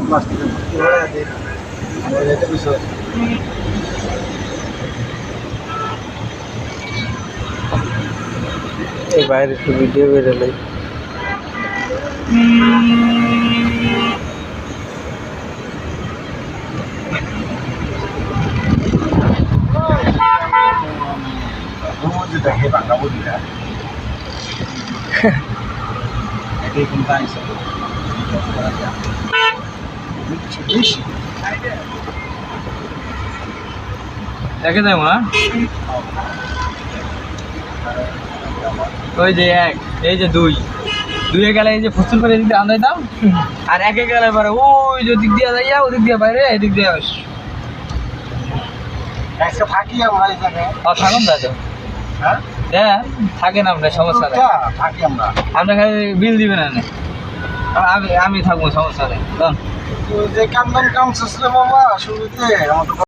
প্লাস্টিকের ভর্তি হয়ে আছে এটা বিষয় এই বাইরে একটু ভিডিও বেরোলেই যেটা হে বাংলা বলি না এটাই কিন্তু আইসা বেশি দেখে যাবো না ওই যে এক এই যে দুই দুইয়ে গেলে এই যে ফসল করে দিতে আন্দাজ দাও আর একে গেলে পরে ওই যে দিক দিয়ে যাইয়া ওদিক দিয়ে বাইরে এদিক দিয়ে আস একটা থাকি আমরা এখানে থাকুন দাদা হ্যাঁ হ্যাঁ থাকেন আপনার সমস্যা নেই থাকি আমরা আপনার খালি বিল দিবেন না আমি থাকবো সমস্যা নেই যে কান্দন কাম শেষ বাবা শুরুতে আমাদের